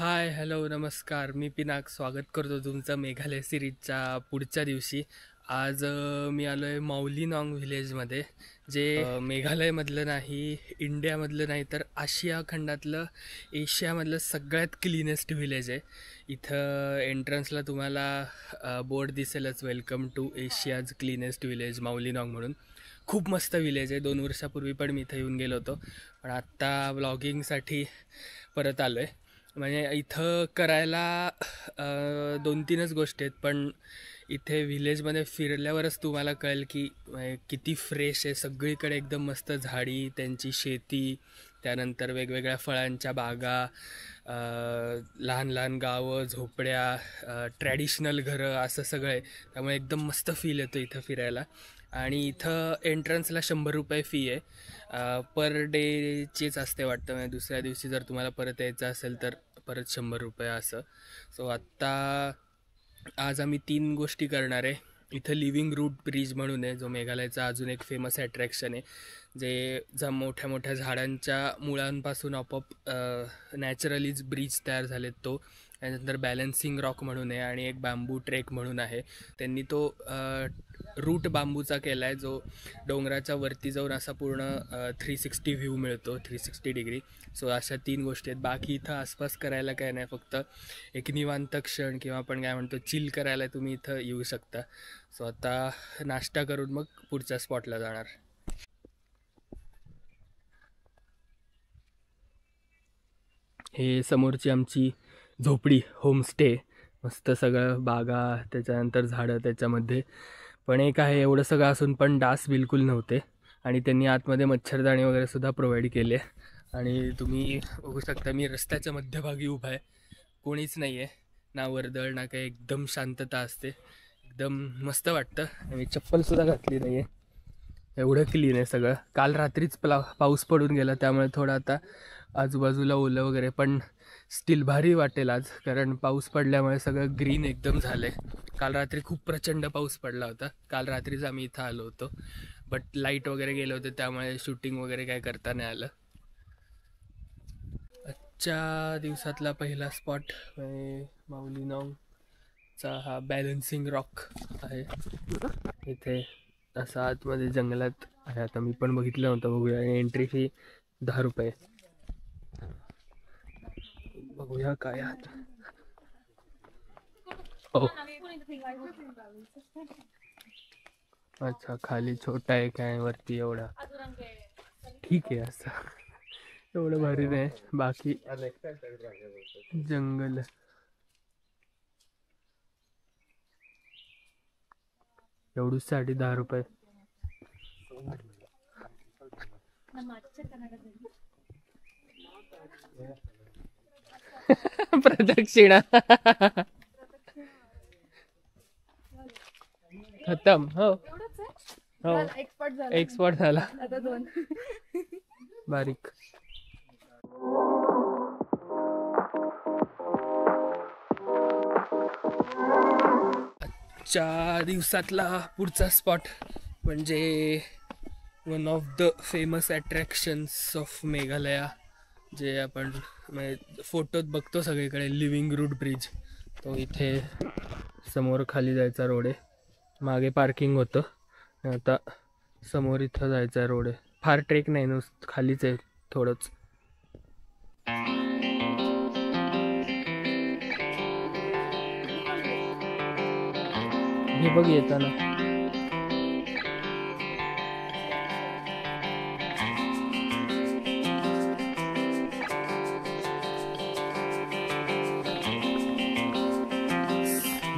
हाय, hello, नमस्कार. मी पिनाक स्वागत करतो तुमचं मेघालय सिरीजच्या पुढच्या दिवशी. आज मी आलो आहे माऊलीनॉंग व्हिलेजमध्ये, जे मेघालयमधलं नाही, इंडियामधलं नाही, तर आशिया खंडातलं, एशियामधलं सगळ्यात क्लीनेस्ट व्हिलेज आहे. इथं एंट्रन्सला तुम्हाला बोर्ड दिसेलच, welcome to Asia's cleanest village Mawlynnong म्हणून. खूप मस्त व्हिलेज आहे. 2 वर्षापूर्वी पण मी इथं येऊन गेलो होतो, पण आत्ता व्लॉगिंगसाठी परत आलो आहे. म्हणजे इथं करायला 2-3च गोष्टी आहेत, पण इथे व्हिलेजमध्ये फिरल्यावरच तुम्हाला कळेल की किती फ्रेश आहे. सगळीकडे एकदम मस्त झाडी, त्यांची शेती, त्यानंतर वेगवेगळ्या फळांच्या बागा, लहान लहान गावं, झोपड्या, ट्रॅडिशनल घरं, असं सगळं आहे. त्यामुळे एकदम मस्त फील येतो इथं फिरायला. आणि इथं एंट्रन्सला 100 रुपये फी आहे. पर डेचीच असते वाटतं. म्हणजे दुसऱ्या दिवशी जर तुम्हाला परत यायचं असेल तर परत 100 रुपये असं. सो आत्ता आज आम्ही 3 गोष्टी करणार आहे. इथं लिव्हिंग रूट ब्रिज म्हणून आहे, जो मेघालयचा अजून एक फेमस अट्रॅक्शन आहे, जे मोठ्या मोठ्या झाडांच्या मुळांपासून आपोआप नॅचरलीच ब्रिज तयार झालेत तो. त्यानंतर बॅलन्सिंग रॉक म्हणून आहे आणि एक बांबू ट्रेक म्हणून आहे. त्यांनी तो रूट बांबूचा केला आहे, जो डोंगराच्या वरती जाऊन असा पूर्ण 360 व्ह्यू मिळतो, 360 डिग्री. सो अशा 3 गोष्टी आहेत. बाकी इथं आसपास करायला काय नाही, फक्त एक निवांत क्षण किंवा आपण काय म्हणतो चिल करायला तुम्ही इथं येऊ शकता. सो आता नाश्ता करून मग पुढच्या स्पॉटला जाणार. हे समोरची आमची झोपडी, होमस्टे. मस्त सगळं बागा, त्याच्यानंतर झाडं त्याच्यामध्ये. पण एक आहे, एवढं सगळं असून पण डास बिलकुल नव्हते. आणि त्यांनी आतमध्ये मच्छरदाणी वगैरे सुद्धा प्रोव्हाइड केले. आणि तुम्ही बघू शकता, मी रस्त्याच्या मध्यभागी उभा आहे. कोणीच नाही आहे, ना वर्दळ ना काही. एकदम शांतता असते, एकदम मस्त वाटतं. आणि चप्पलसुद्धा घातली नाही आहे, एवढं क्लीन आहे सगळं. काल रात्रीच पाऊस पडून गेला, त्यामुळे थोडं आता आजूबाजूला ओलं वगैरे, पण स्टील भारी वाटेल आज, कारण पाऊस पडल्यामुळे सगळं ग्रीन एकदम झालं आहे. काल रात्री खूप प्रचंड पाऊस पडला होता. काल रात्रीच आम्ही इथं आलो होतो, बट लाईट वगैरे गेले होते, त्यामुळे शूटिंग वगैरे काय करता नाही आलं. आजच्या दिवसातला पहिला स्पॉट माऊलीनॉंगचा हा बॅलन्सिंग रॉक आहे. इथे असं आतमध्ये जंगलात आहे. आता मी पण बघितलं नव्हतं, बघूया. आणि एंट्री फी 10 रुपये. बघूया काय आत. हो, अच्छा, खाली छोटा आहे काय, वरती एवढा. ठीक आहे, असं एवढं भारी नाही. बाकी जंगल. एवढूच साठी 10 रुपये. प्रदक्षिणा खतम. हो हो, एक्सपर्ट झाला. बारीक. आजच्या दिवसातला पुढचा स्पॉट म्हणजे one of the famous attractions of Meghalaya, जे आपण फोटोत बघतो सगळीकडे, लिव्हिंग रूट ब्रिज. तो इथे समोर खाली जायचा रोड आहे. मागे पार्किंग होतं, आता समोर इथं जायचा रोड आहे. फार ट्रेक नाही, नुसतं खालीच आहे थोडंच. हे बघ येताना.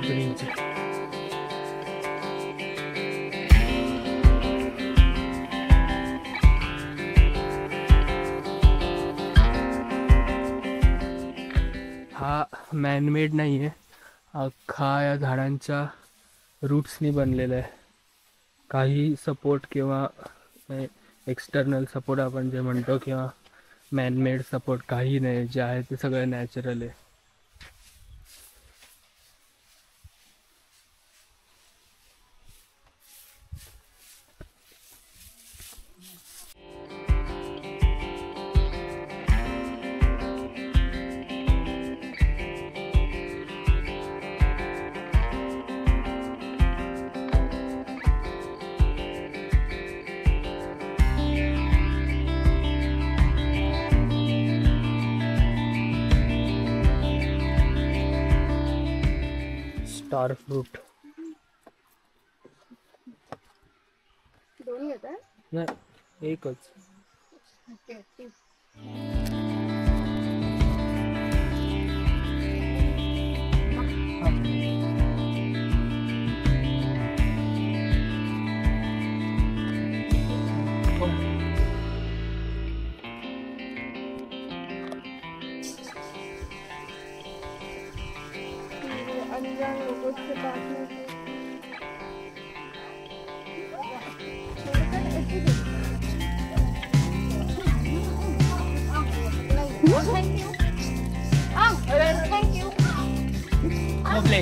ब्रिज. हा मॅनमेड नाही आहे, अख्खा या झाडांच्या रूट्सनी बनलेलं आहे. काही सपोर्ट किंवा एक्सटर्नल सपोर्ट आपण जे म्हणतो, किंवा मॅनमेड सपोर्ट काही नाही. जे आहे ते सगळं नॅचरल आहे. स्टार फ्रूट दोन्ही येतात. नाही, एकच. अनजान लोगों से बात नहीं की. Thank you. Thank you. खोबले.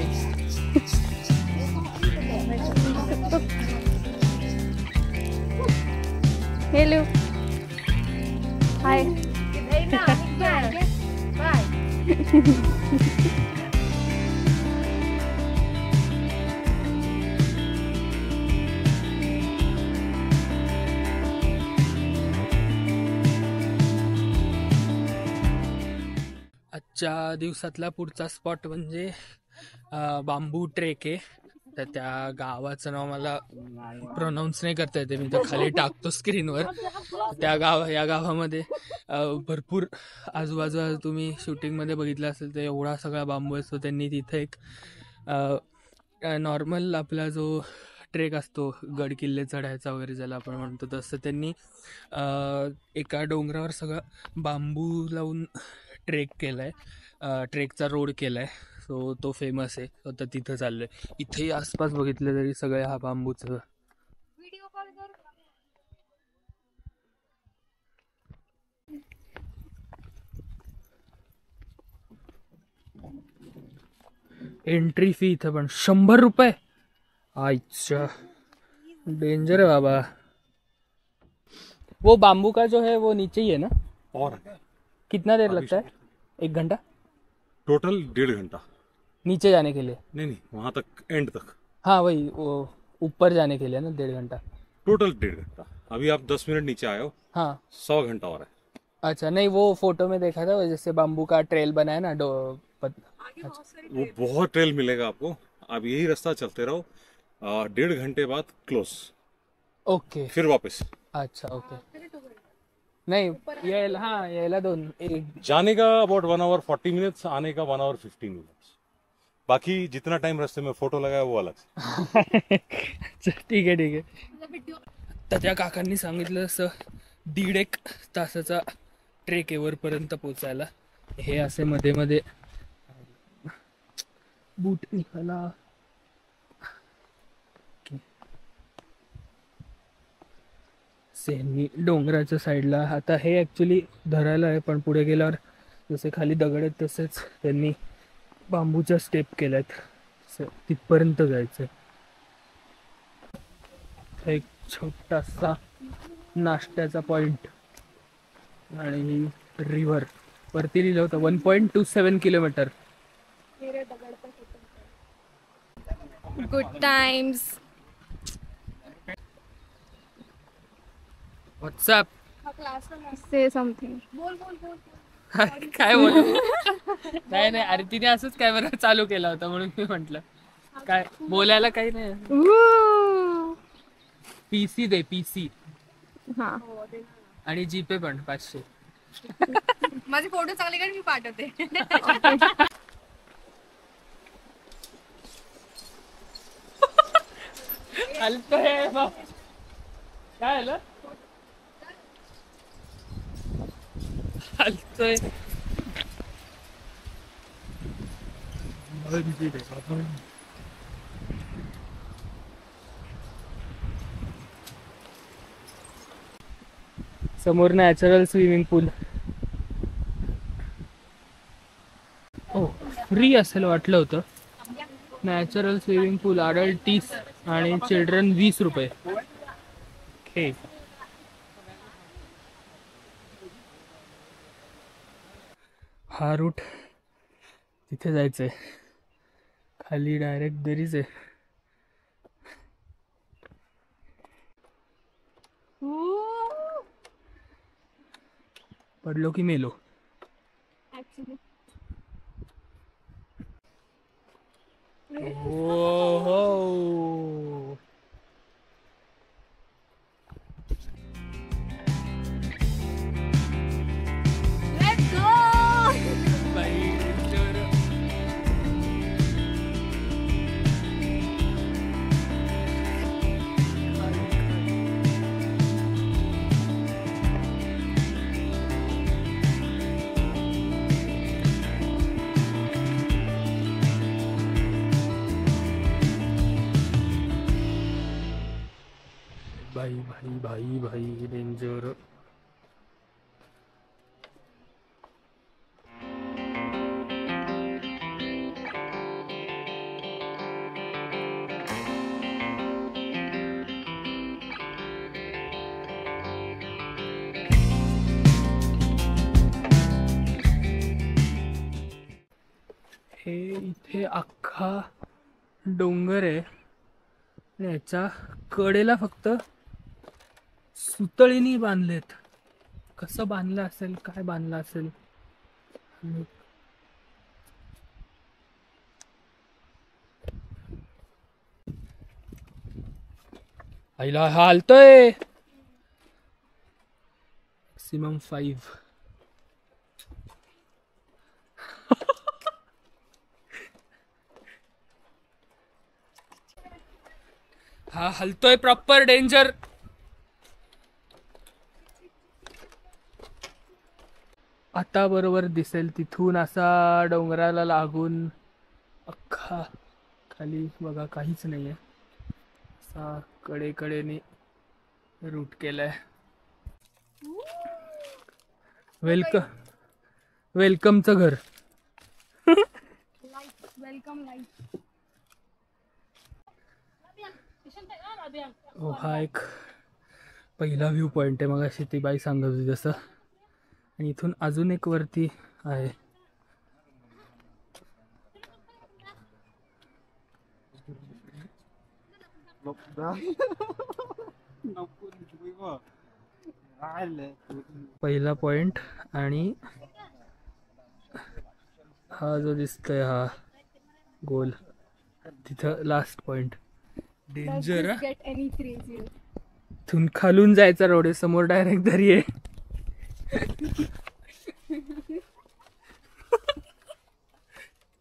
Hello. Hi. Bye. आजच्या दिवसातला पुढचा स्पॉट म्हणजे बांबू ट्रेक आहे. तर त्या गावाचं नाव मला प्रोनाऊन्स नाही करता येते, मी तर खाली टाकतो स्क्रीनवर. या गावामध्ये भरपूर आजूबाजूला तुम्ही शूटिंगमध्ये बघितलं असेल तर एवढा सगळा बांबू असतो. त्यांनी तिथे एक नॉर्मल आपला जो ट्रेक असतो गड किल्ले चढायचा वगैरे ज्याला आपण म्हणतो, तसं त्यांनी एका डोंगरावर सगळं बांबू लावून ट्रेक केलाय, ट्रेकचा रोड केलाय. सो तो फेमस आहे. तर तिथं चाललोय. इथेही आसपास बघितलं तरी सगळं हा बांबूच. एंट्री फी इथं पण 100 रुपये. अच्छा, डेंजर है बाबा. वो बाम्बू का जो है वो नीचे ही है ना? और कितना देर लगता है? 1 घंटा टोटल 1.5 घंटा. नीचे जाने के लिए? नहीं, वहां तक एंड तक हाँ वही, वो ऊपर जाने के लिए ना 1.5 घंटा. टोटल 1.5 घंटा. अभी आप 10 मिनट नीचे आए हो, हाँ 100 घंटा और है. अच्छा, नहीं वो फोटो में देखा था जैसे बाम्बू का ट्रेल बनाया ना वो बहुत ट्रेल मिलेगा आपको. आप यही रास्ता चलते रहो. 1.5 घंटे बाद क्लोज, ओके. फिर वापस. अच्छा ओके. नहीं यायला 2 जाने का अबाउट 1 आवर 40 मिनट्स, आने का 1 आवर 15 मिनट्स. बाकी जितना टाइम रास्ते में फोटो लगाया वो अलग से. ठीक आहे. तर त्या काकांनी सांगितलं असं 1.5 तासाचा ट्रेक आहे वरपर्यंत पोचायला. हे असे मध्ये मध्ये बूट निघाला. सेमी डोंगराच्या साईडला. आता हे ऍक्च्युली धरायला आहे, पण पुढे गेल्यावर जसे खाली दगड आहेत तसेच त्यांनी बांबूच्या स्टेप केल्यात. तिथपर्यंत जायचंय. एक छोटासा नाश्त्याचा पॉइंट आणि रिव्हर. वरती लिहिलं होतं 1.27 kilometre. Good times. WhatsApp. Say something. काय बोलू? नाही अरे तिने असंच कॅमेरा चालू केला होता म्हणून मी म्हंटल काय बोलायला काही नाही. पीसी दे, पीसी. हा, आणि जीपे पण 500. माझे फोटो चांगले का मी पाठवते. चालतंय काय आलं? चालतोय. समोर नॅचरल स्विमिंग पूल. ओ फ्री असेल वाटलं होतं. नॅचरल स्विमिंग पूल अडल्ट 30 आणि चिल्ड्रन 20 रुपये. ओके. हा रूट तिथे जायचंय. खाली डायरेक्ट दरीच आहे. पडलो की मेलो. Actually. हो भाई भाई भाई डेंजर. हे इथे अख्खा डोंगर आहे आणि याच्या कडेला फक्त सुतळीनी बांधलेत. कसं बांधलं असेल, काय बांधलं असेल. आईला हालतोय. मॅक्सिमम 5. हा हलतोय प्रॉपर डेंजर. आता बरोबर दिसेल तिथून असा डोंगराला लागून अख्खा खाली बघा काहीच नाहीये. असा कडेकडेने रूट केलाय. वेलकमचं घर. Welcome life. हा एक पहिला व्ह्यू पॉइंट आहे. मग अशी ती बाई सांगत होती तसं. आणि इथून अजून एक वरती आहे. पहिला पॉइंट आणि हा जो दिसतोय हा गोल तिथं लास्ट पॉइंट. डेंजर. इथून खालून जायचा रोड आहे. समोर डायरेक्ट दरी आहे.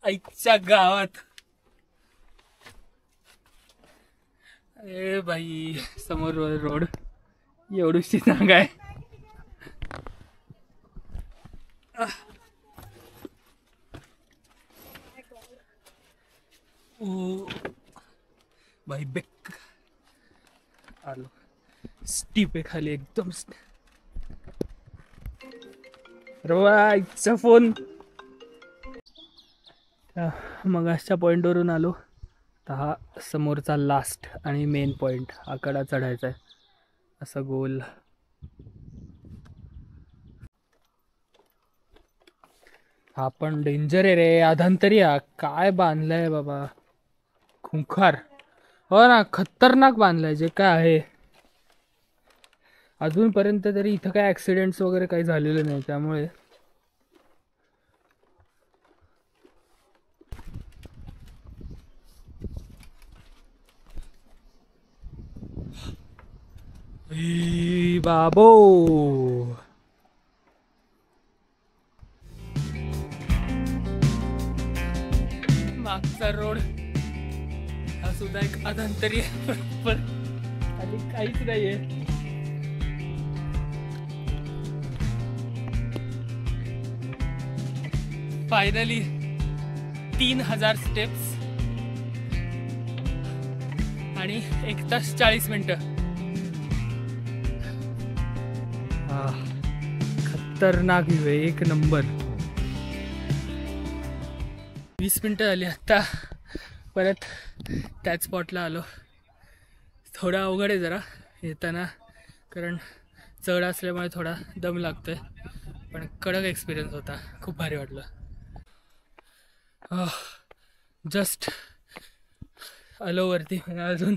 आईच्या गावात. ए बाई समोर रोड एवढीशी जागा आहे. ओ बाई बेक आलो. स्टीप आहे खाली एकदम. रवाचा फोन. मग अशा पॉइंटवरून आलो तर हा समोरचा लास्ट आणि मेन पॉइंट. हा कडा चढायचा आहे असं गोल. हा पण डेंजर आहे रे. अधांतरी हा काय बांधलाय बाबा. खुंखार. हो ना, खतरनाक बांधलाय जे काय आहे. अजूनपर्यंत तरी इथं काय ऍक्सिडेंट्स वगैरे काही झालेले नाही. त्यामुळे बाबो. मागचा रोड हा सुद्धा एक अधांतरी आहे. बरोबर खाली काहीच नाहीये. फायनली 3000 स्टेप्स आणि 1 तास 40 मिनिटं. खतरनाक व्ह्यू आहे. एक नंबर. 20 मिनिटं झाली. आता परत त्याच स्पॉटला आलो. थोडा अवघड आहे जरा येताना, कारण चढ असल्यामुळे थोडा दम लागतोय. पण कडक एक्सपिरियन्स होता. खूप भारी वाटलं. जस्ट आलो वरती. अजून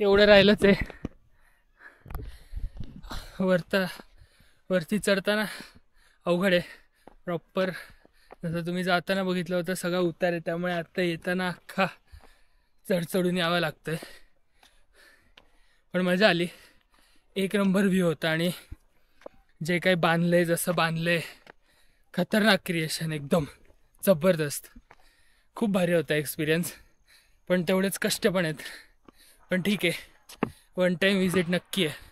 एवढं राहिलंच आहे. वरती चढताना अवघड आहे. प्रॉपर जसं तुम्ही जाताना बघितलं होतं सगळं उतार आहे. त्यामुळे आत्ता येताना अख्खा चढून यावं लागतंय. पण मजा आली. एक नंबर व्ह्यू होता. आणि जे काही बांधलंय, जसं बांधलंय, खतरनाक क्रिएशन. एकदम जबरदस्त. खूप भारी होता एक्सपिरियन्स. पण तेवढेच कष्ट पण आहेत. पण ठीक आहे, वन टाईम विजिट नक्की आहे.